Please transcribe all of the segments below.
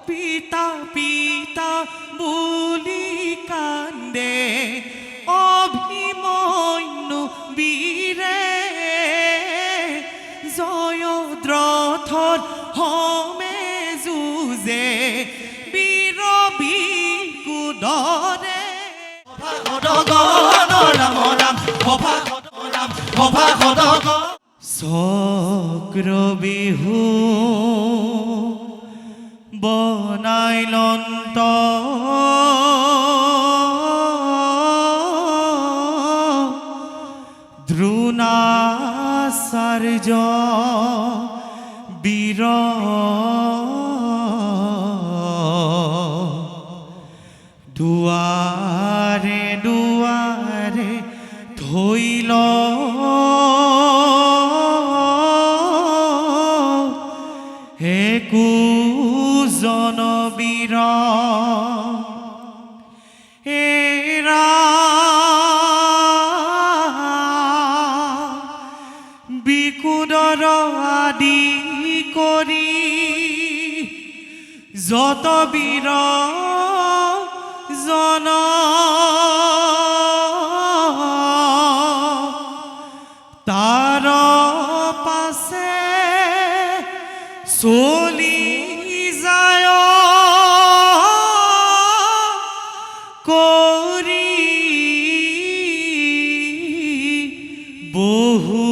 পিতা পিতা বুলি কান্দে অভিমন্যু বীৰে জয়দ্ৰথৰ হমে যুঁজে বীৰ বিকুদৰে ৰাম ৰাম চক্ৰ বিহু বনাই লন্ত দ্ৰোণাচাৰ্য বীৰ দুৱাৰে দুৱাৰে ধৈল একোজন বীৰ এৰা বিকুদৰ আদি কৰি যত বীৰ জন তাৰ পাছে চলি যায় কৰি বহু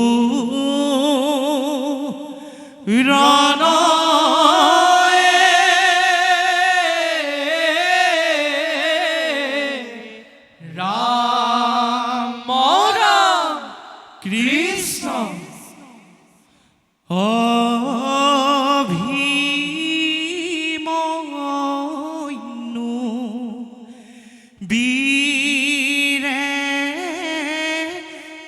ৰণ ৰাম ৰাম কৃষ্ণ অভিমন্যু বীৰে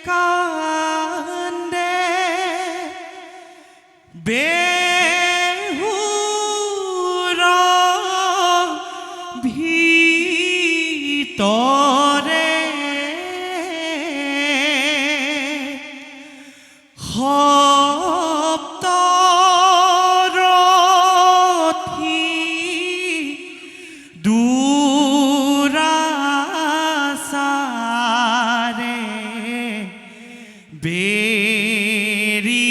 কান্দে বেহুৰ ভিতৰে সপ্তৰথী দুৰাচাৰে বেৰি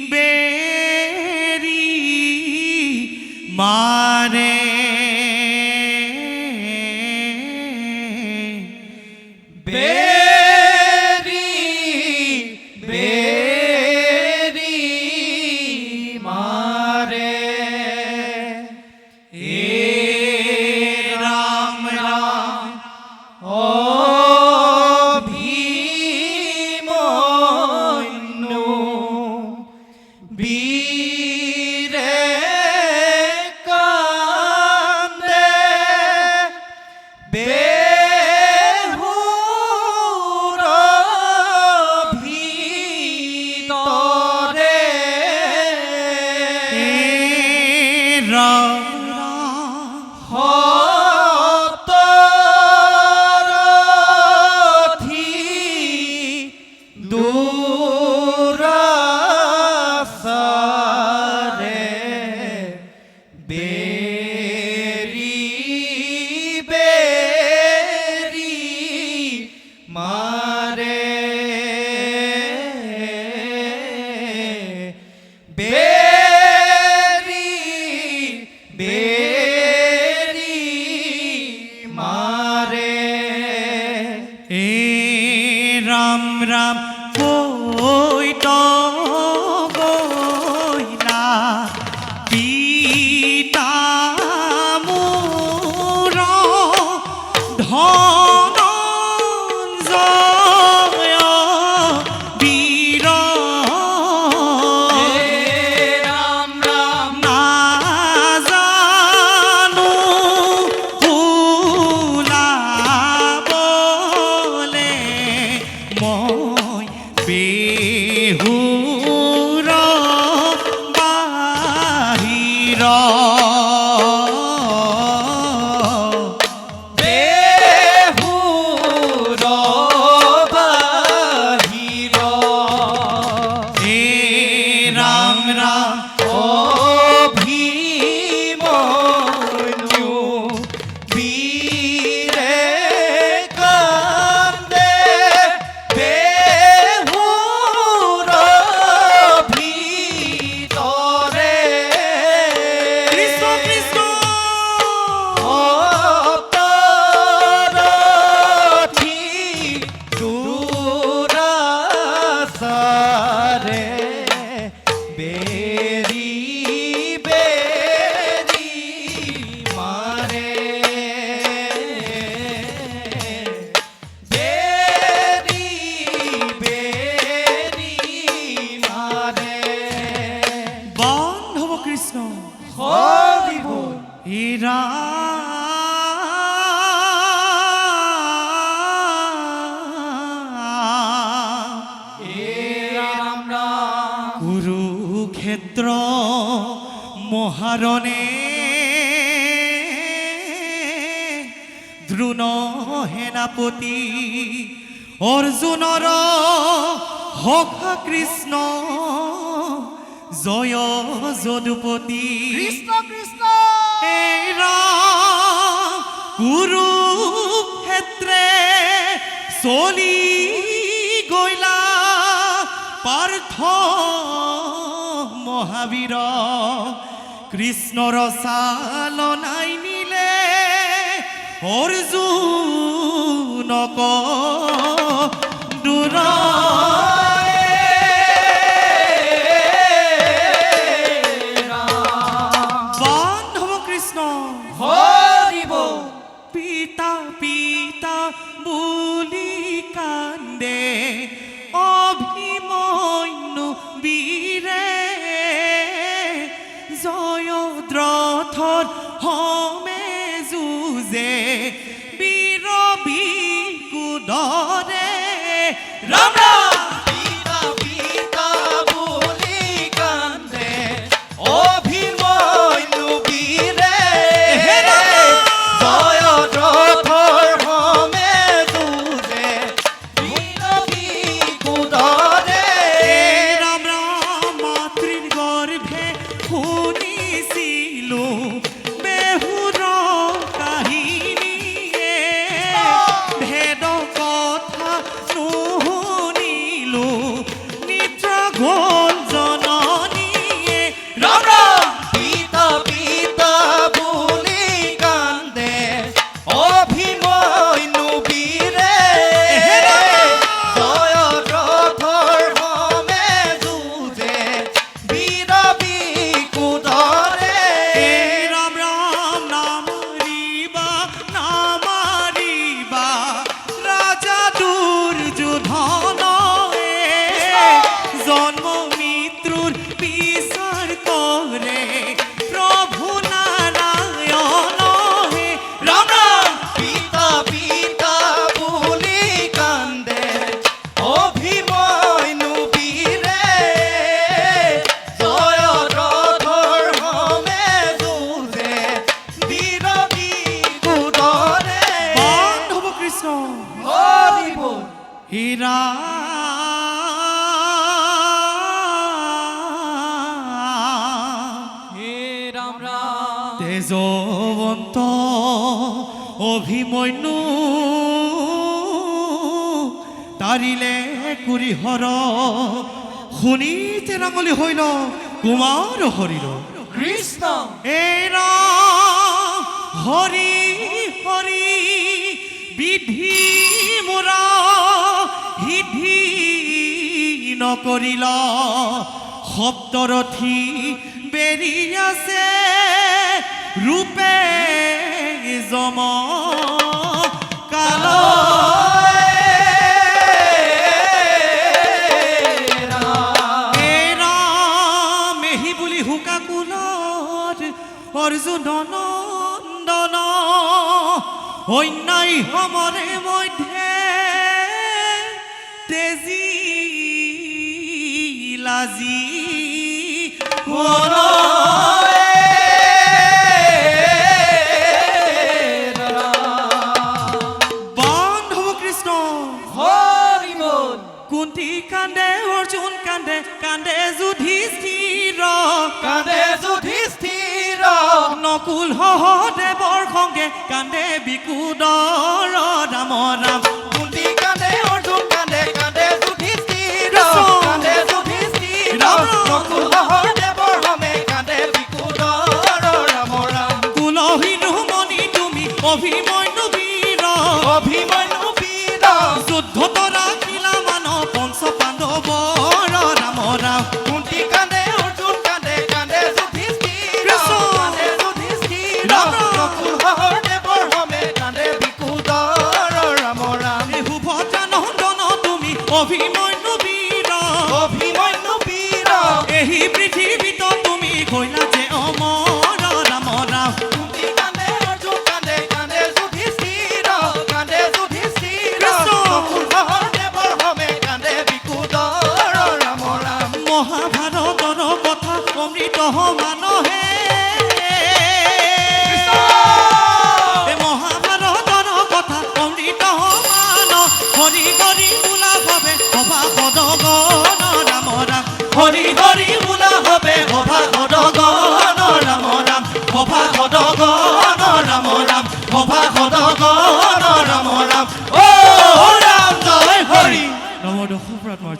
বেৰি মাৰে রাম রাম কইত গইলা পিতা মোর ধনঞ্জয় বীর রাম রাম না জানো ভুলাবলে মই বেহুৰ বাহিৰ বেহুৰ বাহিৰ হে ৰাম ৰাম অভিমন্যু হীরা কুরুক্ষেত্র মহারণে দ্রোণ সেনাপতি অৰ্জুনৰ সখা কৃষ্ণ জয় যদুপতি কৃষ্ণ কৃষ্ণ এৰা কুৰুক্ষেত্ৰে চলি গৈলা পাৰ্থ মহাবীৰ কৃষ্ণৰ চালনাই নিলে অৰ্জুনক দূৰ বান্ধৱ কৃষ্ণ হৰিব পিতা পিতা বুলি কান্দে অভিমন্যু বীৰে জয়দ্ৰথৰ হমে যুঁজে বীৰ বিকুদৰে ৰাম ৰাম পিতা পিতা বুলি কান্দে অভিমন্যু বীৰে জয়দ্ৰথৰ হমে যুঁজে বীৰ বিকুদৰে ৰাম ৰাম মাতৃৰ গৰ্ভে শুনিছিলো বেহুৰ কাহিনীয়ে ভেদ কথা নুশুনিলো নিদ্ৰা গ'ল জননীয়ে ৰাম ৰাম পিতা পিতা বুলি কান্দে অভিমন্যু বীৰে জয়দ্ৰথৰ হমে যুঁজে বীৰ বিকুদৰে ৰাম ৰাম নামাৰিবা নামাৰিবা ৰাজা দুৰ্যোধনয়ে জন্ম মৃত্যুৰ বিচাৰ কৰে প্ৰভু নাৰায়ণহে ৰাম ৰাম পিতা পিতা বুলি কান্দে অভিমন্যু বীৰে জয়দ্ৰথৰ হমে যুঁজে বীৰ বিকুদৰে বান্ধৱ কৃষ্ণ হৰিব হীৰা হে ৰাম ৰাম তেজবন্ত অভিমন্যু তাৰিলে কুৰিহৰ শুনিতে ৰাঙলী হৈল কুমাৰ হৰিৰ কৃষ্ণ এৰা হৰি হৰি বিধি মোৰা সিদ্ধি নকৰিল সপ্তৰথী বেৰি আছে ৰূপে যম কাল এৰা মেহি বুলি হুকা কুলত অৰ্জুন নন্দন অন্যায় সমৰে মধ্যে তেজি লাজি মন বান্ধৱ কৃষ্ণ হৰিব কুন্তি কান্দে অৰ্জুন কান্দে কান্দে যুধিষ্ঠিৰ কান্দে যুধিষ্ঠিৰ নকুল সহদেৱৰ সঙ্গে কান্দে বিকুদৰ ৰাম ৰাম কুন্তি কান্দে অৰ্জুন কান্দে কান্দে যুধিষ্ঠিৰ কৃষ্ণ। কান্দে যুধিষ্ঠিৰ ৰাম ৰাম। নকুল সহদেৱৰ হমে কান্দে বিকুদৰ ৰাম ৰাম কুলহীনো মণি তুমি অভিমন্যু বীৰ অভিমন্যু বীৰ যুদ্ধত ৰাখিলা মান পঞ্চ পাণ্ডৱৰ ৰাম ৰাম কুন্তি কান্দে অৰ্জুন কান্দে কান্দে যুধিষ্ঠিৰ কৃষ্ণ। কান্দে যুধিষ্ঠিৰ ৰাম ৰাম। নকুল সহদেৱৰ হমে কান্দে বিকুদৰ ৰাম ৰাম সুভদ্ৰা নন্দন তুমি অভিমন্যু বীৰ অভিমন্যু বীৰ এই পৃথিৱীত তুমি কৈলা যে অমৰ ৰাম ৰাম কুন্তি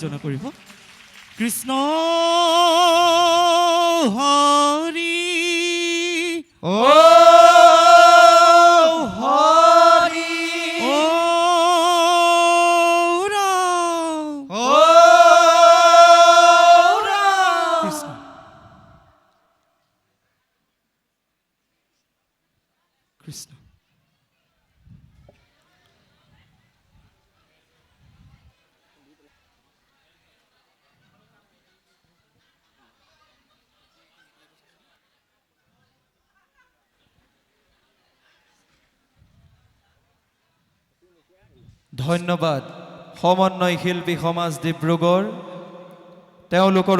কীৰ্তনা কৰিব কৃষ্ণ হৰি ও হৰি ও ৰাম ও রাম কৃষ্ণ কৃষ্ণ ধন্যবাদ সমন্বয় শিল্পী সমাজ ডিব্ৰুগড় তেওঁলোকৰ